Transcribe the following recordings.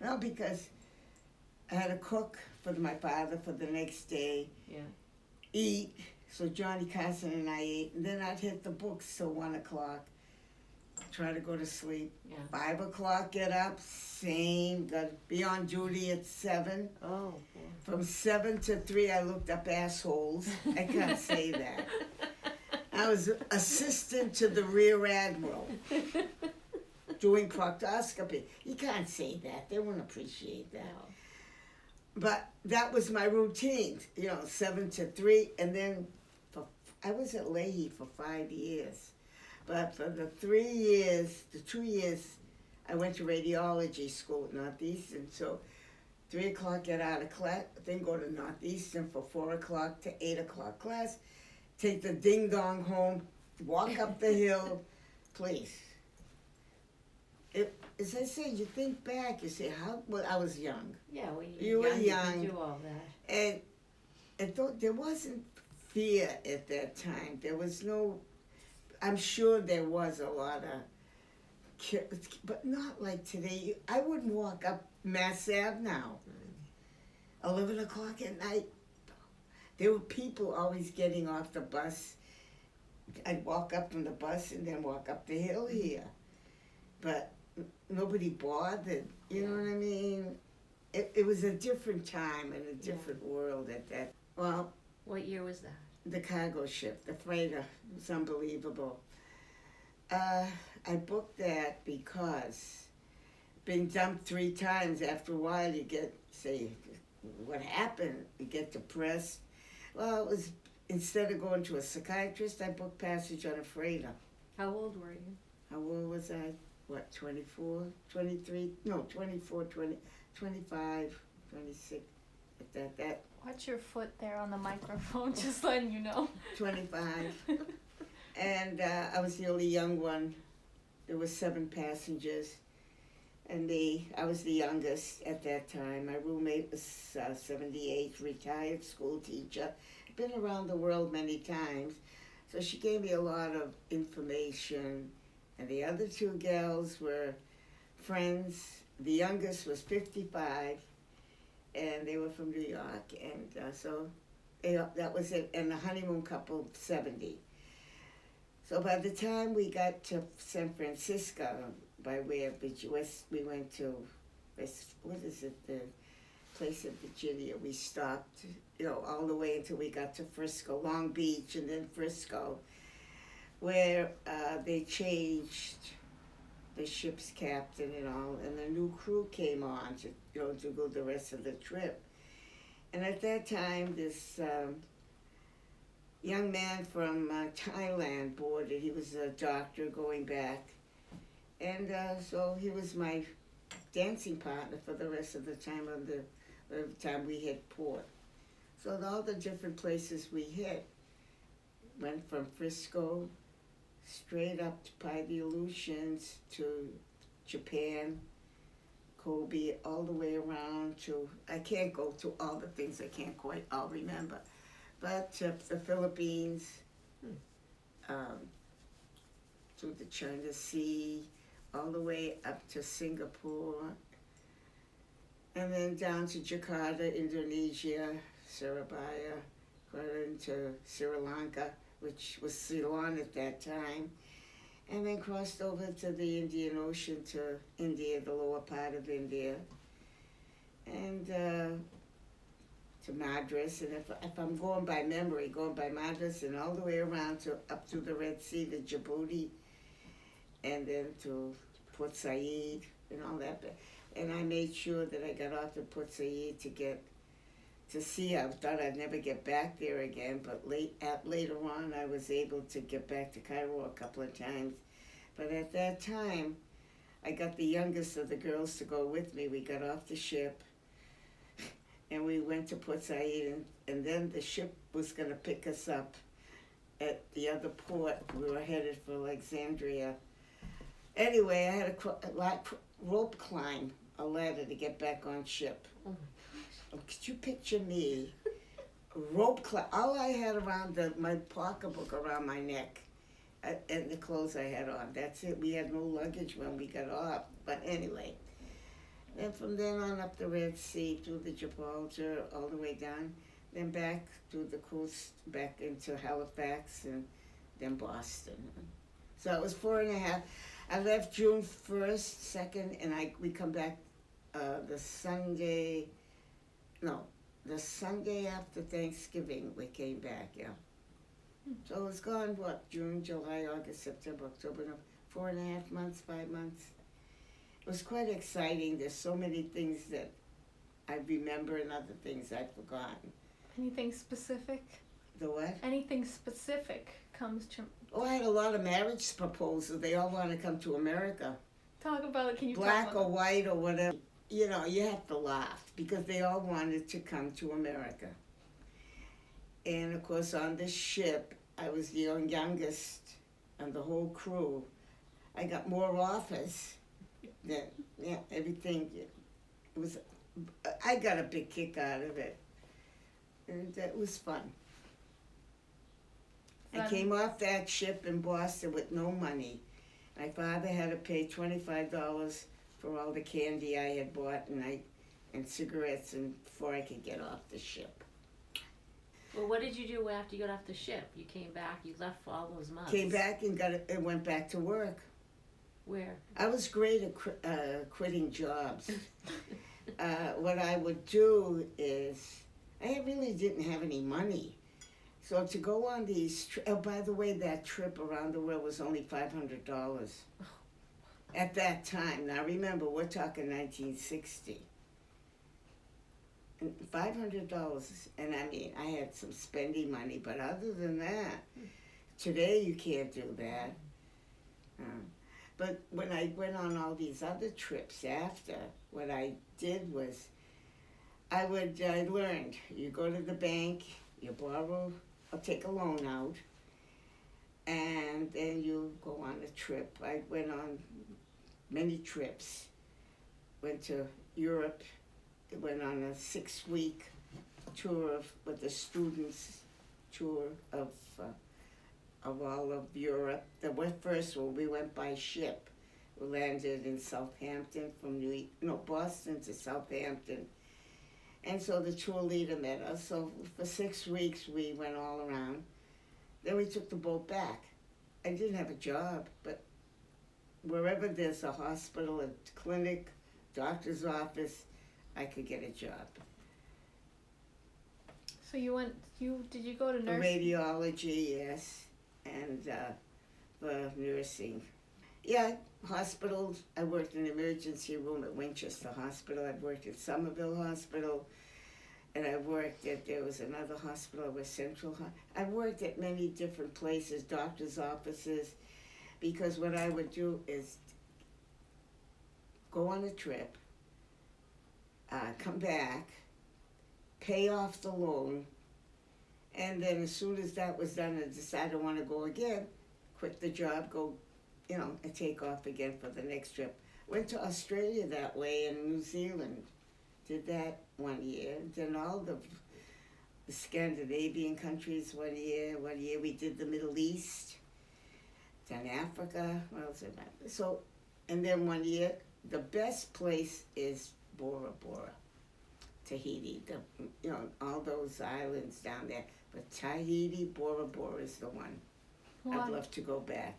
No, because I had to cook for my father for the next day. Yeah. Eat. So Johnny Carson and I ate, and then I'd hit the books till 1:00. Try to go to sleep. Yeah. 5:00, get up. Same. Got to be on duty at 7. Oh, boy. From 7 to 3, I looked up assholes. I can't say that. I was assistant to the rear admiral doing proctoscopy. You can't say that. They won't appreciate that. No. But that was my routine, 7 to 3. And then I was at Leahy for 5 years. But for the 2 years, I went to radiology school at Northeastern. So 3:00, get out of class, then go to Northeastern for 4:00 to 8:00 class. Take the ding dong home, walk up the hill, please. As I said, you think back, you say, I was young. Yeah, well, You were You young. could do all that. And there wasn't fear at that time. There was no, I'm sure there was a lot of, but not like today. I wouldn't walk up Mass Ave now. 11:00 at night. There were people always getting off the bus. I'd walk up from the bus and then walk up the hill here. But nobody bothered, you know what I mean? It was a different time and a different world at that. Well, What year was that? the cargo ship, the freighter, was unbelievable. I booked that because being dumped 3 times, after a while you say, what happened? You get depressed. Well, it was, instead of going to a psychiatrist, I booked passage on a freighter. How old were you? How old was I? 24, 23, no, 24, 20, 25, 26, that. Watch your foot there on the microphone, just letting you know. 25. And I was the only young one. There were 7 passengers. And I was the youngest at that time. My roommate was 78, retired school teacher. Been around the world many times. So she gave me a lot of information. And the other 2 gals were friends. The youngest was 55, and they were from New York. And so that was it. And the honeymoon couple, 70. So by the time we got to San Francisco, by way of West, we went to the place in Virginia. We stopped, all the way until we got to Frisco, Long Beach, and then Frisco, where they changed the ship's captain and all, and the new crew came on to go the rest of the trip. And at that time, this young man from Thailand boarded. He was a doctor going back. And so he was my dancing partner for the rest of the time we hit port. So all the different places we hit, went from Frisco straight up by the Aleutians to Japan, Kobe, all the way around to, I can't go to all the things I can't quite all remember, but to the Philippines, to the China Sea, all the way up to Singapore, and then down to Jakarta, Indonesia, Surabaya, got into Sri Lanka, which was Ceylon at that time, and then crossed over to the Indian Ocean to India, the lower part of India, and to Madras. And if I'm going by memory, going by Madras and all the way around to up to the Red Sea, to Djibouti, and then to Port Said and all that. And I made sure that I got off at Port Said to see. I thought I'd never get back there again, but later on I was able to get back to Cairo a couple of times. But at that time, I got the youngest of the girls to go with me. We got off the ship, and we went to Port Said, and then the ship was going to pick us up at the other port. We were headed for Alexandria. Anyway, I had a rope climb a ladder to get back on ship. Could you picture me? Rope climb. All I had around my pocketbook around my neck, and the clothes I had on. That's it. We had no luggage when we got off. But anyway, Then from then on up the Red Sea, through the Gibraltar, all the way down. Then back through the coast, back into Halifax, and then Boston. So it was 4.5. I left June 1st, 2nd, and we come back the Sunday after Thanksgiving we came back, yeah. So it was gone, June, July, August, September, October, 4.5 months, 5 months. It was quite exciting. There's so many things that I remember and other things I've forgotten. Anything specific? The what? Anything specific comes to... Oh, I had a lot of marriage proposals. They all want to come to America. Talk about it. Can you Black talk or about white or whatever. You know, you have to laugh because they all wanted to come to America. And of course, on this ship, I was the youngest and the whole crew. I got more offers than, everything. It was, I got a big kick out of it. And it was fun. I came off that ship in Boston with no money. My father had to pay $25 for all the candy I had bought and cigarettes before I could get off the ship. Well, what did you do after you got off the ship? You came back, you left for all those months. Came back and went back to work. Where? I was great at quitting jobs. What I would do is, I really didn't have any money. So to go on these, by the way, that trip around the world was only $500 at that time. Now remember, we're talking 1960. And $500, and I mean, I had some spending money, but other than that, today you can't do that. But when I went on all these other trips after, what I did was, I learned, you go to the bank, you borrow, or take a loan out, and then you go on a trip. I went on many trips, went to Europe, went on a 6-week tour with the students, tour of all of Europe. The first one, we went by ship. We landed in Southampton Boston to Southampton. And so the tour leader met us. So for 6 weeks, we went all around. Then we took the boat back. I didn't have a job, but wherever there's a hospital, a clinic, doctor's office, I could get a job. So did you go to For nursing? radiology, yes, and for nursing. Yeah, hospitals. I worked in an emergency room at Winchester Hospital. I've worked at Somerville Hospital, and I worked there was another hospital with Central. I worked at many different places, doctor's offices, because what I would do is go on a trip, come back, pay off the loan, and then as soon as that was done and decide I want to go again, quit the job, go, and take off again for the next trip. Went to Australia that way and New Zealand. Did that 1 year. Then all the Scandinavian countries 1 year. 1 year we did the Middle East. Then Africa. What else? So, and then 1 year, the best place is Bora Bora, Tahiti. All those islands down there. But Tahiti, Bora Bora is the one. Why? I'd love to go back.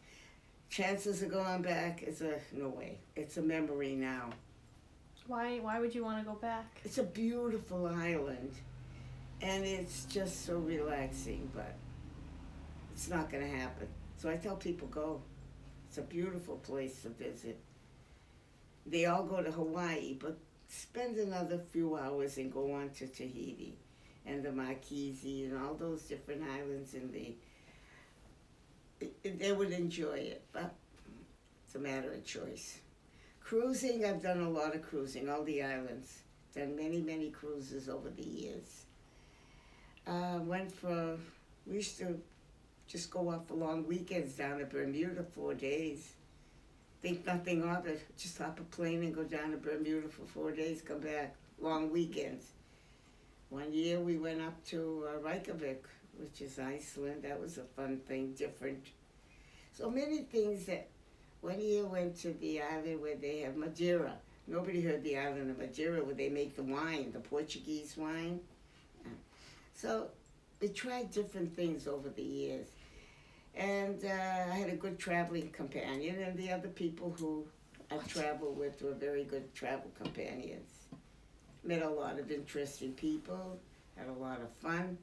Chances of going back is no way. It's a memory now. Why would you want to go back? It's a beautiful island, and it's just so relaxing, but it's not going to happen. So I tell people go. It's a beautiful place to visit. They all go to Hawaii, but spend another few hours and go on to Tahiti and the Marquesas and all those different islands they would enjoy it, but it's a matter of choice. Cruising, I've done a lot of cruising, all the islands. Done many, many cruises over the years. We used to just go off for long weekends down to Bermuda, 4 days. Think nothing of it. Just hop a plane and go down to Bermuda for 4 days, come back. Long weekends. 1 year we went up to Reykjavik, which is Iceland. That was a fun thing, different. So many things that 1 year went to the island where they have Madeira. Nobody heard the island of Madeira where they make the wine, the Portuguese wine. So we tried different things over the years. And I had a good traveling companion, and the other people who I traveled with were very good travel companions. Met a lot of interesting people, had a lot of fun.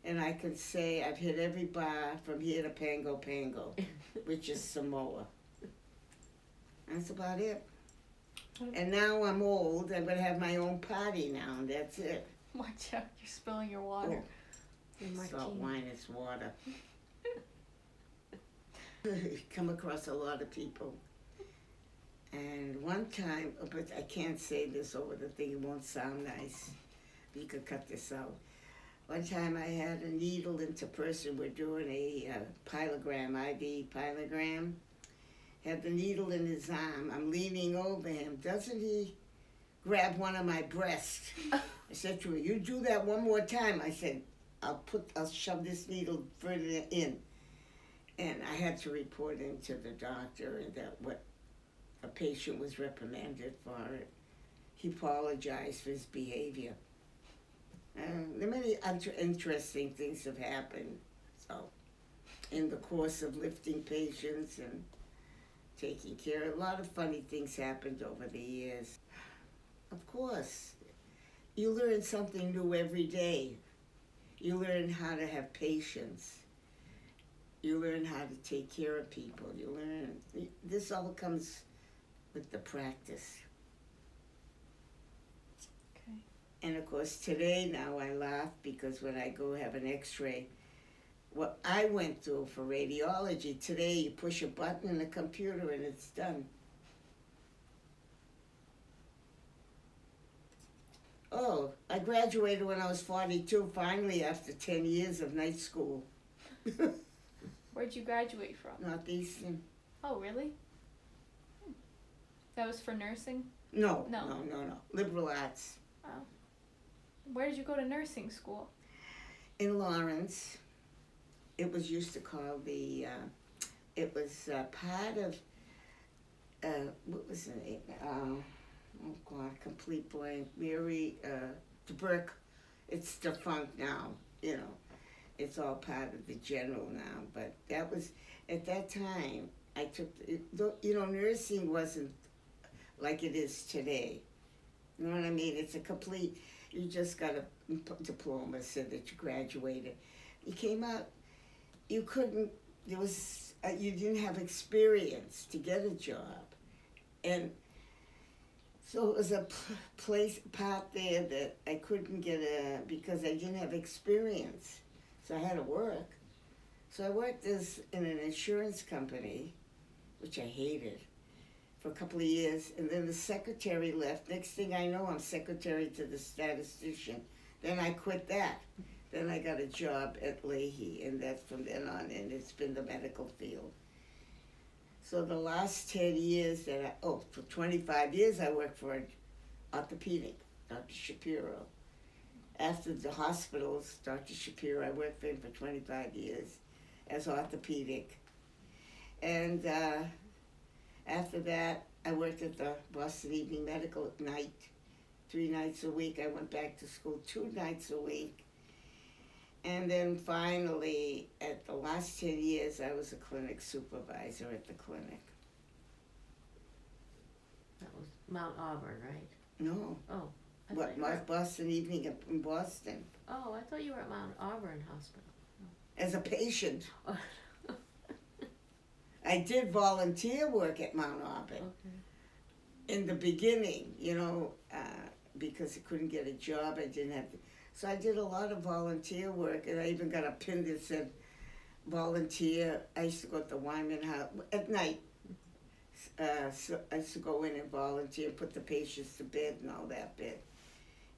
And I can say I've hit every bar from here to Pango Pango, which is Samoa. That's about it. And now I'm old, I'm gonna have my own party now, and that's it. Watch out, you're spilling your water. Salt wine is water. Come across a lot of people. And one time, but I can't say this over the thing, it won't sound nice. You could cut this out. One time I had a needle into person, we're doing a pilogram, IV pilogram. Had the needle in his arm, I'm leaning over him. Doesn't he grab one of my breasts? I said to him, you do that one more time. I said, I'll shove this needle further in. And I had to report him to the doctor, and that what a patient was reprimanded for it. He apologized for his behavior. There are many interesting things have happened. So, in the course of lifting patients and taking care, a lot of funny things happened over the years. Of course, you learn something new every day. You learn how to have patience. You learn how to take care of people. You learn, this all comes with the practice. Okay. And of course today now I laugh because when I go have an x-ray, what I went through for radiology, today you push a button in the computer and it's done. Oh, I graduated when I was 42, finally after 10 years of night school. Where'd you graduate from? Northeastern. Oh, really? That was for nursing? No. No. Liberal arts. Oh. Where did you go to nursing school? In Lawrence. It was used to call the, it was part of, what was the name? Oh God, complete blank. Mary DeBurke. It's defunct now, you know. It's all part of the general now, but that was, at that time, I took, you know, nursing wasn't like it is today. You know what I mean? It's a complete, you just got a diploma, said that you graduated. You came out, you couldn't, there was, you didn't have experience to get a job. And so it was a part there that I couldn't get because I didn't have experience. So I had to work. So I worked in an insurance company, which I hated, for a couple of years. And then the secretary left. Next thing I know, I'm secretary to the statistician. Then I quit that. Then I got a job at Leahy, and that's from then on, and it's been the medical field. So the last 10 years for 25 years I worked for an orthopedic, Dr. Shapiro. After the hospitals, Dr. Shapiro, I worked for him for 25 years as orthopedic. And after that, I worked at the Boston Evening Medical at night, 3 nights a week. I went back to school 2 nights a week. And then finally, at the last 10 years, I was a clinic supervisor at the clinic. That was Mount Auburn, right? No. Oh. Boston Evening in Boston. Oh, I thought you were at Mount Auburn Hospital. As a patient. Oh. I did volunteer work at Mount Auburn. Okay. In the beginning, you know, because I couldn't get a job, I didn't have to. So I did a lot of volunteer work, and I even got a pin that said volunteer. I used to go to the Wyman House at night. So I used to go in and volunteer, put the patients to bed and all that bit,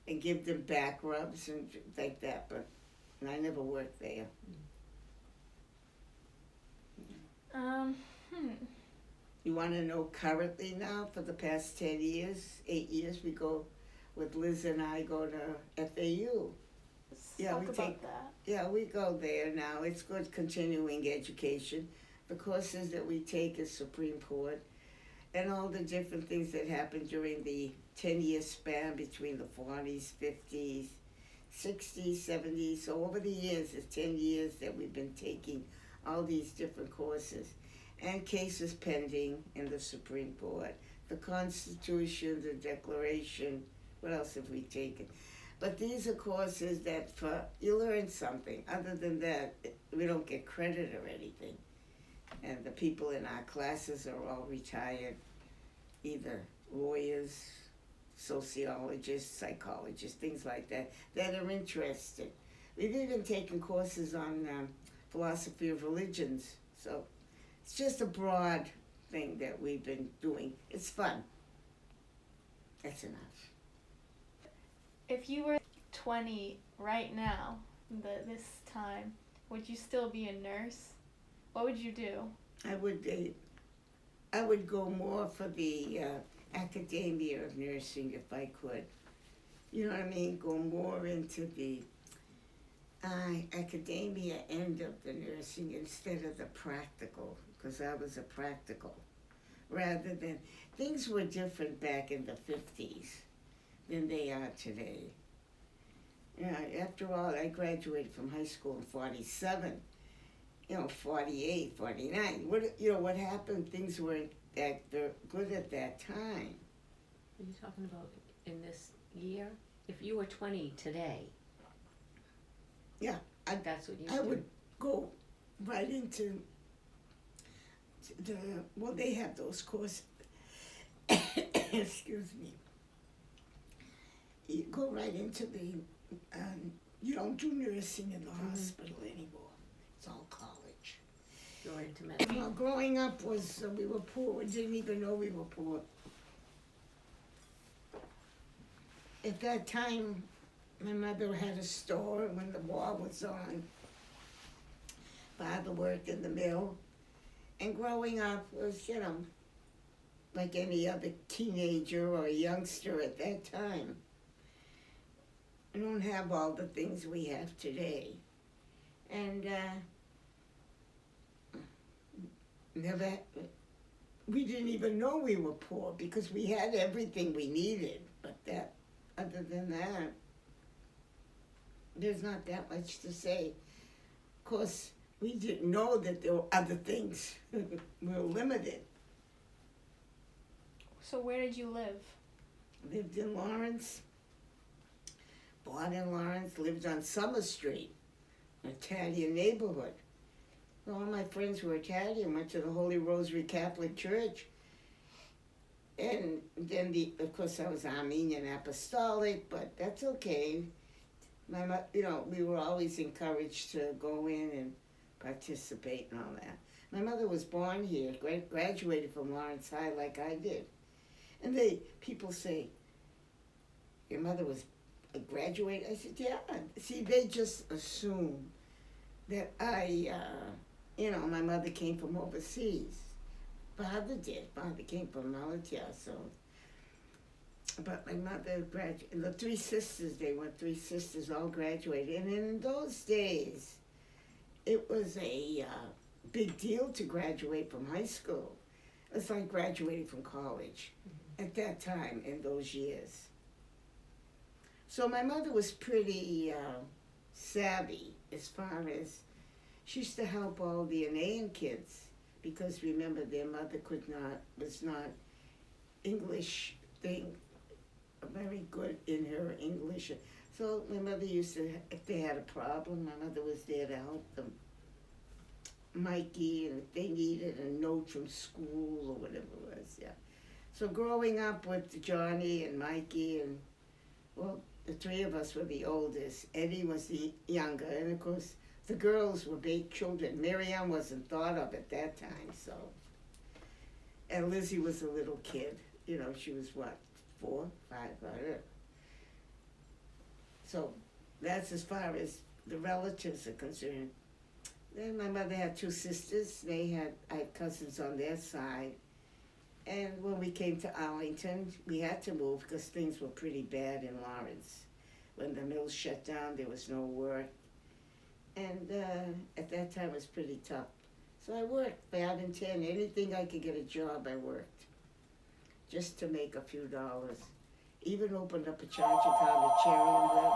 and give them back rubs and like that, but I never worked there. You want to know currently now, for the past 10 years, 8 years, we go, with Liz and I go to FAU. Yeah, Talk about that. Yeah, we go there now. It's good continuing education. The courses that we take is Supreme Court, and all the different things that happened during the 10-year span between the 40s, 50s, 60s, 70s. So over the years, it's 10 years that we've been taking all these different courses and cases pending in the Supreme Court. The Constitution, the Declaration, what else have we taken? But these are courses that you learn something. Other than that, we don't get credit or anything. And the people in our classes are all retired, either lawyers, sociologists, psychologists, things like that are interested. We've even taken courses on philosophy of religions. So it's just a broad thing that we've been doing. It's fun. That's enough. If you were 20 right now, this time, would you still be a nurse? What would you do? I would go more for the academia of nursing if I could. You know what I mean? Go more into the academia end of the nursing instead of the practical, because I was a practical. Rather than, things were different back in the 50s than they are today. Yeah, after all, I graduated from high school in 47. 48, 49. What happened? Things weren't that good at that time. Are you talking about in this year? If you were 20 today. Yeah, that's what you I do. would go right into they have those courses. Excuse me. You go right into the, you don't do nursing in the hospital anymore. It's all college. Go into medicine. Well, growing up was, we were poor. We didn't even know we were poor. At that time, my mother had a store when the war was on. Father worked in the mill. And growing up was, like any other teenager or youngster at that time. We don't have all the things we have today. And we didn't even know we were poor because we had everything we needed. But other than that, there's not that much to say. Of course, we didn't know that there were other things. We were limited. So where did you live? Lived in Lawrence, born in Lawrence, lived on Summer Street, an Italian neighborhood. All my friends were Italian, went to the Holy Rosary Catholic Church. And then, of course, I was Armenian Apostolic, but that's okay. We were always encouraged to go in and participate and all that. My mother was born here, graduated from Lawrence High like I did. And people say, your mother was a graduate? I said, yeah. See, they just assume that my mother came from overseas. Father did. Father came from Malatia, so. But my mother graduated. The three sisters all graduated. And in those days, it was a big deal to graduate from high school. It's like graduating from college at that time in those years. So my mother was pretty savvy as far as she used to help all the Ghanaian kids because remember their mother was not English very good in her English. So my mother used to, if they had a problem, my mother was there to help them. Mikey, and if they needed a note from school or whatever it was, yeah. So growing up with Johnny and Mikey the three of us were the oldest. Eddie was the younger, and of course the girls were big children. Miriam wasn't thought of at that time, so. And Lizzie was a little kid. She was 4, 5, I don't know. So that's as far as the relatives are concerned. Then my mother had 2 sisters. I had cousins on their side. And when we came to Arlington, we had to move because things were pretty bad in Lawrence. When the mill shut down, there was no work. And at that time, it was pretty tough. So I worked 5 and 10. Anything I could get a job, I worked. just to make a few dollars. Even opened up a charge account at Cherry and Web.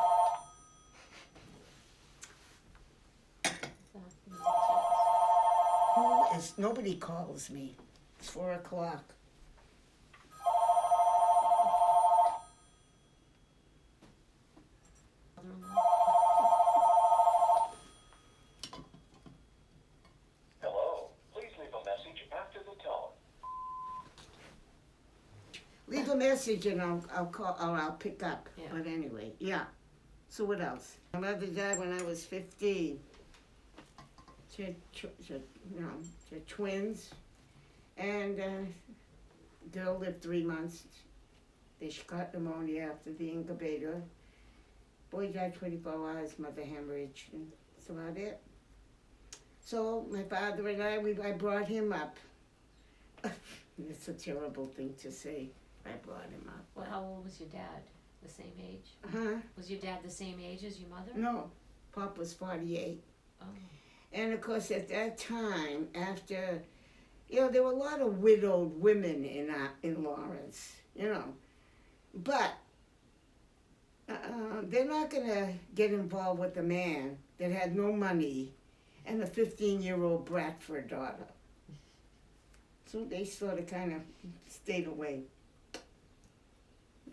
Nobody calls me. It's 4 o'clock. Hello. Please leave a message after the tone. Leave a message and I'll call or I'll pick up. Yeah. But anyway, yeah. So what else? My mother died when I was 15. She had twins, and girl lived 3 months. She got pneumonia after the incubator. Boy died 24 hours, mother hemorrhage, and that's about it. So my father and I brought him up. It's a terrible thing to say. I brought him up. Well, how old was your dad? The same age? Huh? Was your dad the same age as your mother? No, Pop was 48. Oh. And of course, at that time, after, there were a lot of widowed women in Lawrence, but they're not gonna get involved with a man that had no money and a 15-year-old brat for a daughter. So they sort of kind of stayed away.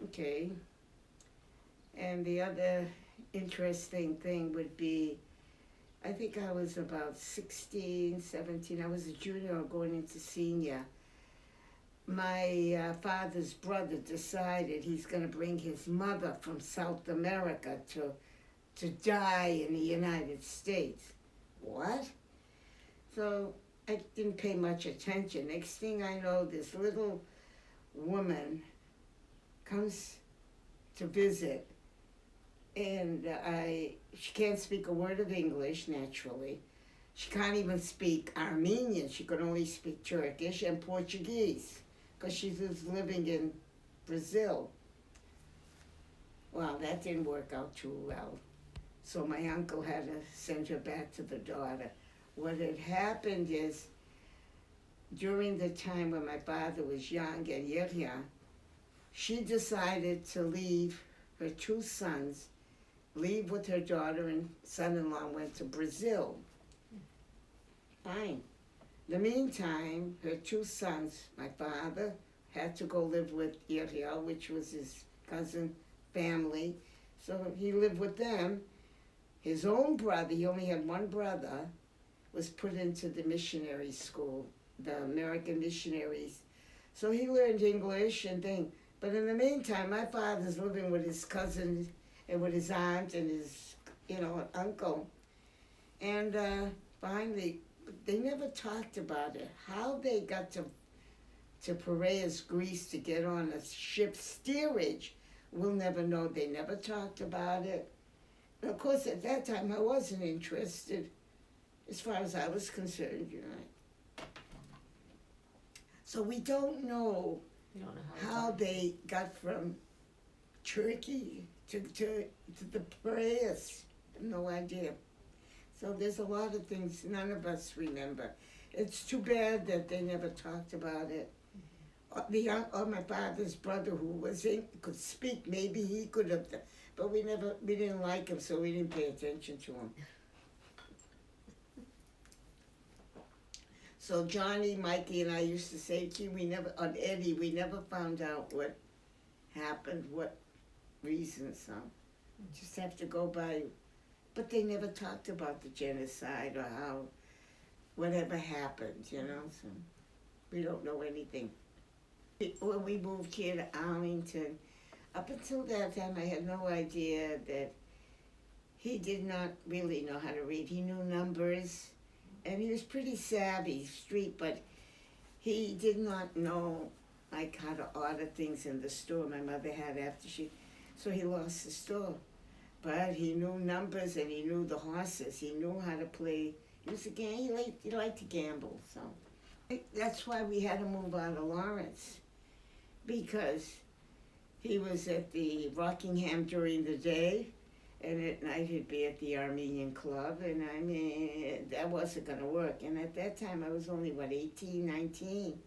Okay. And the other interesting thing would be, I think I was about 16, 17. I was a junior going into senior. My father's brother decided he's going to bring his mother from South America to die in the United States. What? So I didn't pay much attention. Next thing I know, this little woman comes to visit, and she can't speak a word of English, naturally. She can't even speak Armenian. She could only speak Turkish and Portuguese, because she was living in Brazil. Well, that didn't work out too well. So my uncle had to send her back to the daughter. What had happened is, during the time when my father was young and Yirya, she decided to leave her 2 sons, leave with her daughter and son-in-law, went to Brazil. Fine. In the meantime, her 2 sons, my father had to go live with Yirya, which was his cousin family. So he lived with them. His own brother, he only had 1 brother, was put into the missionary school, the American missionaries. So he learned English and things. But in the meantime, my father's living with his cousin and with his aunt and his, uncle. And finally, they never talked about it. How they got to Piraeus, Greece to get on a ship steerage, we'll never know. They never talked about it. And of course, at that time, I wasn't interested, as far as I was concerned, So we don't know You don't know how they got from Turkey to the Piraeus. No idea. So there's a lot of things none of us remember. It's too bad that they never talked about it. My father's brother, who could speak, maybe he could have, but we didn't like him, so we didn't pay attention to him. So Johnny, Mikey, and I used to say, on Eddie, we never found out what happened, what reasons. So just have to go by. But they never talked about the genocide or whatever happened, So we don't know anything. When we moved here to Arlington, up until that time, I had no idea that he did not really know how to read. He knew numbers. And he was pretty savvy, street, but he did not know, how to order things in the store my mother had so he lost the store. But he knew numbers and he knew the horses. He knew how to play. He liked to gamble, so. That's why we had to move out of Lawrence, because he was at the Rockingham during the day, and at night he'd be at the Armenian club, and that wasn't going to work. And at that time I was only, 18, 19.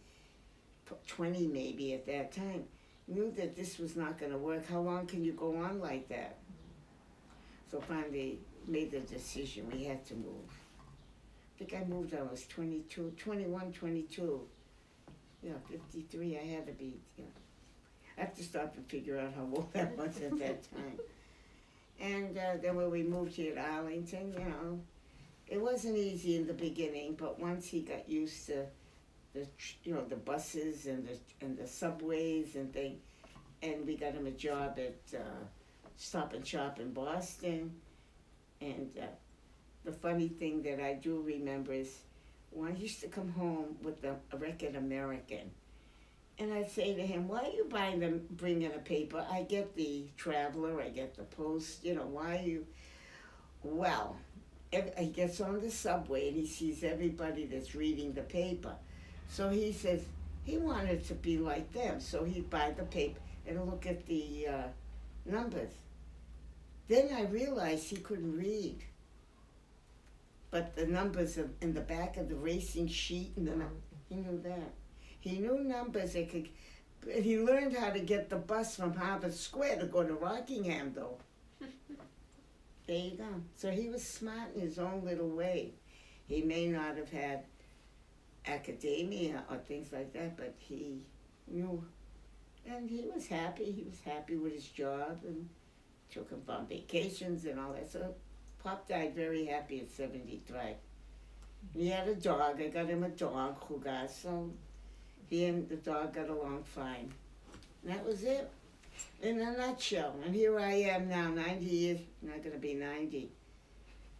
20 maybe at that time, knew that this was not going to work. How long can you go on like that? So finally made the decision we had to move. I think I moved, I was 22, 21, 22. Yeah, 53, I had to be, yeah. I have to stop and figure out how old I was at that time. And then when we moved here to Arlington, you know, it wasn't easy in the beginning, but once he got used to the buses and the subways and things, and we got him a job at Stop and Shop in Boston. And the funny thing that I do remember is when I used to come home with a Record American, and I'd say to him, "Why are you bringing a paper? I get the Traveler, I get the Post. You know, why are you?" Well, he gets on the subway and he sees everybody that's reading the paper. So he says he wanted to be like them. So he'd buy the paper and look at the numbers. Then I realized he couldn't read. But the numbers in the back of the racing sheet, and he knew that. He knew numbers. He learned how to get the bus from Harvard Square to go to Rockingham, though. There you go. So he was smart in his own little way. He may not have had academia or things like that, but he knew. And he was happy. He was happy with his job and took him on vacations and all that. So Pop died very happy at 73. He had a dog. I got him a dog, Huga. So he and the dog got along fine. And that was it, in a nutshell. And here I am now, 90 years. I'm not going to be 90.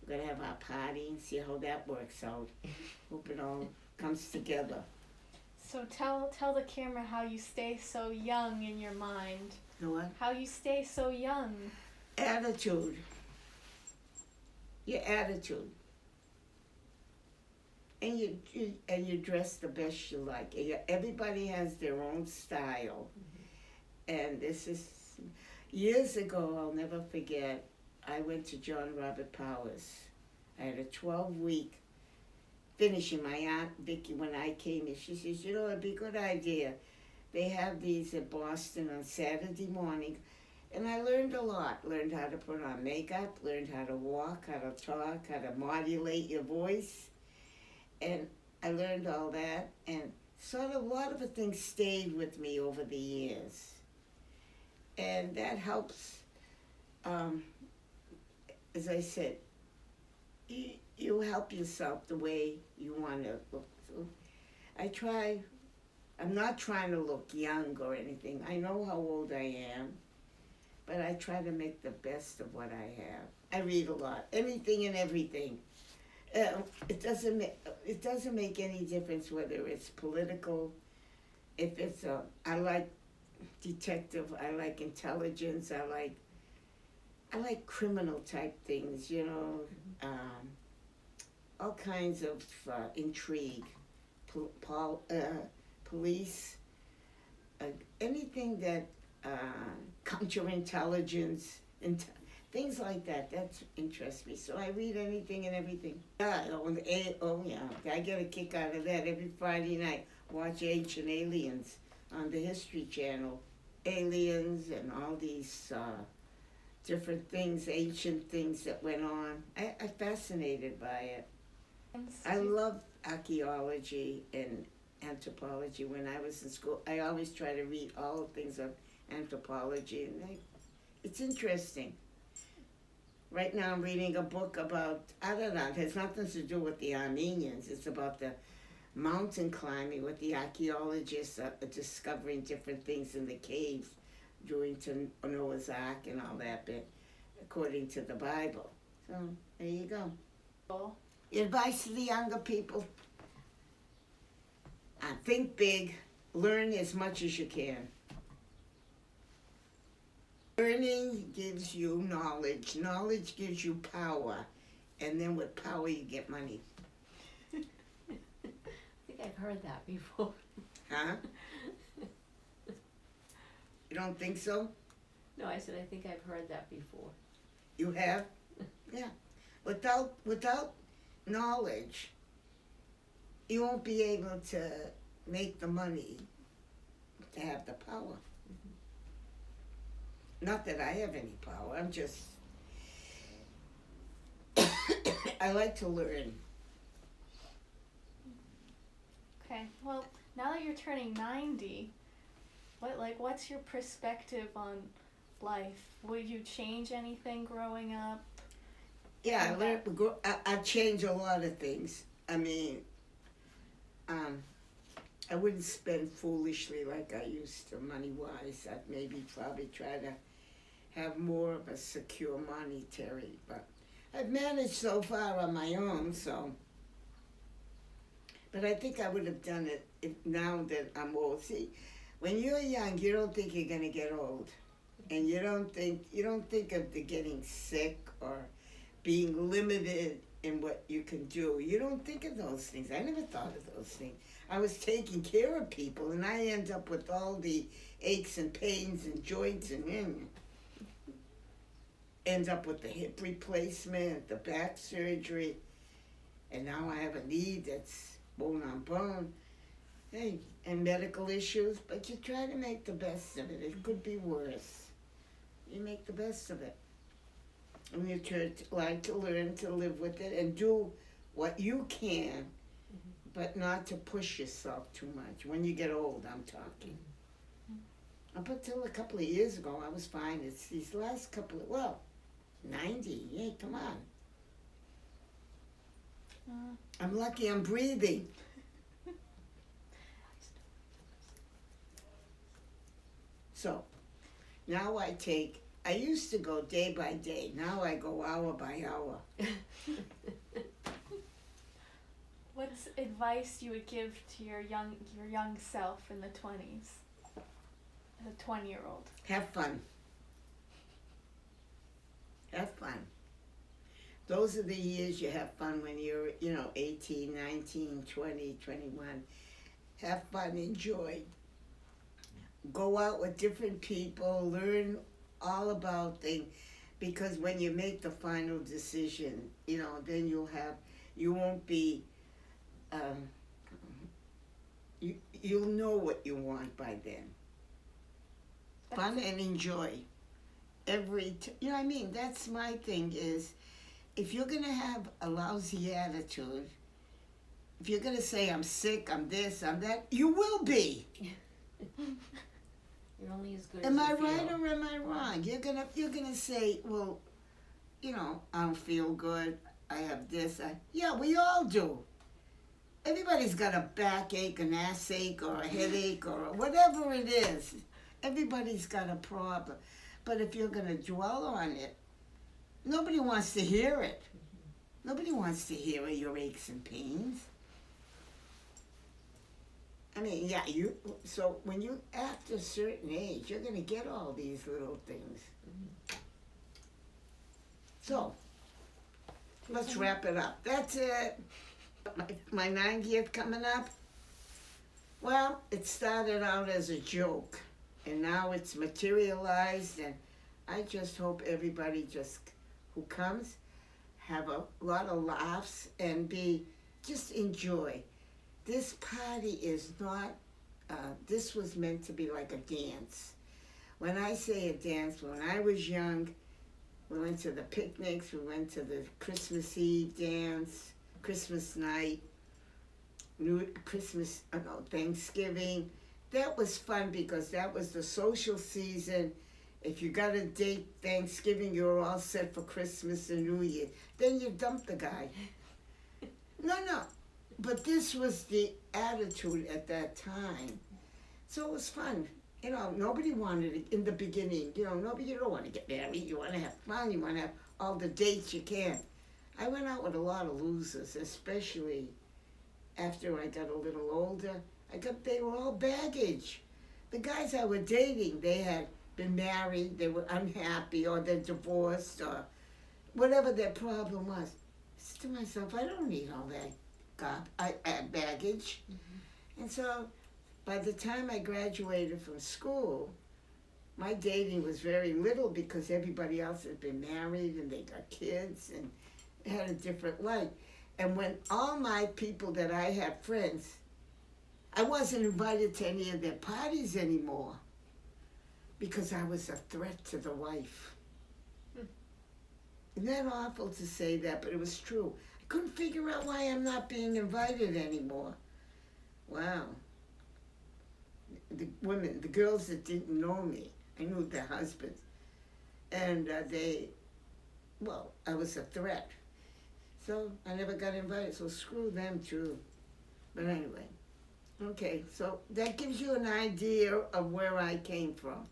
We're going to have our party and see how that works out. Hope it all comes together. So tell the camera how you stay so young in your mind. You know what? How you stay so young. Attitude. Your attitude. And you dress the best you like. Everybody has their own style. And this is, years ago, I'll never forget, I went to John Robert Powers. I had a 12-week finishing. My Aunt Vicky, when I came here, she says, you know, it'd be a good idea. They have these at Boston on Saturday morning. And I learned a lot. Learned how to put on makeup, learned how to walk, how to talk, how to modulate your voice. And I learned all that. And sort of a lot of the things stayed with me over the years. And that helps, as I said, you help yourself the way you want to look. So I'm not trying to look young or anything. I know how old I am, but I try to make the best of what I have. I read a lot, anything and everything. It doesn't make any difference whether it's political, if it's I like detective, I like intelligence, I like criminal type things, you know, all kinds of intrigue, police, anything that counterintelligence, things like that. That interests me. So I read anything and everything. I get a kick out of that every Friday night. Watch Ancient Aliens on the History Channel. Aliens and all these different things, ancient things that went on. I'm fascinated by it. I love archaeology and anthropology. When I was in school, I always try to read all the things of anthropology, and it's interesting. Right now I'm reading a book about, I don't know, it has nothing to do with the Armenians. It's about the mountain climbing, with the archaeologists discovering different things in the caves during to Noah's Ark and all that bit, according to the Bible. So there you go. Cool. Advice to the younger people: think big, learn as much as you can. Learning gives you knowledge, knowledge gives you power, and then with power you get money. I think I've heard that before. Huh? You don't think so? No, I said I think I've heard that before. You have? Yeah. Without knowledge, you won't be able to make the money to have the power. Not that I have any power, I'm just, I like to learn. Okay, well, now that you're turning 90, what's your perspective on life? Would you change anything growing up? Yeah, I change a lot of things. I mean, I wouldn't spend foolishly like I used to, money-wise. I'd maybe probably try to have more of a secure monetary, but I've managed so far on my own, so. But I think I would have done it now that I'm old. See, when you're young, you don't think you're gonna get old, and you don't think of the getting sick or being limited in what you can do. You don't think of those things. I never thought of those things. I was taking care of people, and I end up with all the aches and pains and joints and end up with the hip replacement, the back surgery, and now I have a knee that's bone on bone. Hey, and medical issues, but you try to make the best of it. It could be worse. You make the best of it. And you try to learn to live with it and do what you can, but not to push yourself too much. When you get old, I'm talking. Up until a couple of years ago, I was fine. It's these last couple of, 90, yeah, come on. I'm lucky I'm breathing. So, now I used to go day by day. Now I go hour by hour. What's advice you would give to your young self in the 20s? As a 20-year-old. Have fun. Have fun. Those are the years you have fun when you're, 18, 19, 20, 21. Have fun, enjoy. Go out with different people, learn all about things, because when you make the final decision, then you won't be, you'll know what you want by then. Fun and enjoy. That's my thing is, if you're gonna have a lousy attitude, if you're gonna say I'm sick, I'm this, I'm that, you will be. You're only as good Am as I you right feel. or am I wrong? You're gonna say, well, I don't feel good. I have this. Yeah, we all do. Everybody's got a backache, an ass ache, or a headache, or whatever it is. Everybody's got a problem. But if you're gonna dwell on it, nobody wants to hear it. Nobody wants to hear your aches and pains. I mean, yeah, so when you, after a certain age, you're gonna get all these little things. So, let's wrap it up. That's it. My 90th coming up. Well, it started out as a joke, and now it's materialized, and I just hope everybody who comes have a lot of laughs and just enjoy. This party is not, this was meant to be like a dance. When I say a dance, when I was young, we went to the picnics, we went to the Christmas Eve dance, Christmas night, Thanksgiving. That was fun because that was the social season. If you got a date Thanksgiving, you were all set for Christmas and New Year. Then you dump the guy. No. But this was the attitude at that time. So it was fun. Nobody wanted it in the beginning. You don't want to get married. You want to have fun. You want to have all the dates you can. I went out with a lot of losers, especially after I got a little older. They were all baggage. The guys I was dating, they had been married, they were unhappy, or they're divorced, or whatever their problem was. I said to myself, I don't need all that baggage. Mm-hmm. And so by the time I graduated from school, my dating was very little because everybody else had been married and they got kids and had a different life. And when all my people that I had friends, I wasn't invited to any of their parties anymore because I was a threat to the wife. Isn't that awful to say that, but it was true. I couldn't figure out why I'm not being invited anymore. Wow. The women, the girls that didn't know me, I knew their husbands. And I was a threat. So I never got invited, so screw them too. But anyway, okay, so that gives you an idea of where I came from.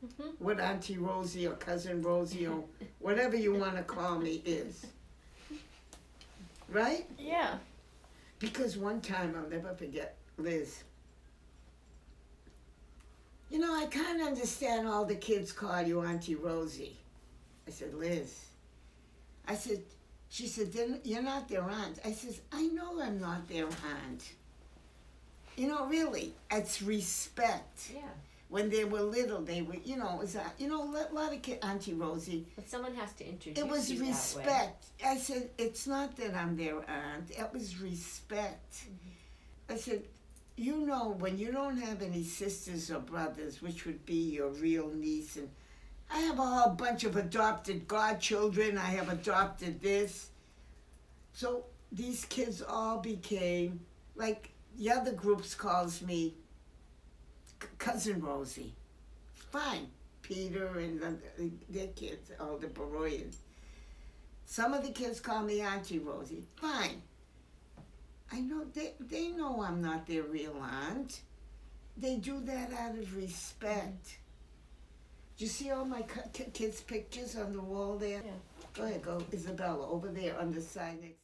Mhm. What Auntie Rosie or Cousin Rosie or whatever you want to call me is. Right? Yeah. Because one time, I'll never forget, Liz. You know, I can't understand all the kids call you Auntie Rosie. I said, Liz. She said, then you're not their aunt. I says, I know I'm not their aunt. You know, really, it's respect. Yeah. When they were little, they were, a lot of kids, Auntie Rosie. But someone has to introduce It was you that way. respect. I said, it's not that I'm their aunt. It was respect. Mm-hmm. I said, when you don't have any sisters or brothers, which would be your real niece, and I have a whole bunch of adopted godchildren. I have adopted this. So these kids all became, like the other groups calls me Cousin Rosie. Fine. Peter and their kids, all the Beroyans. Some of the kids call me Auntie Rosie. Fine. I know they know I'm not their real aunt. They do that out of respect. Do you see all my kids' pictures on the wall there? Yeah. Go ahead, go, Isabella, over there on the side next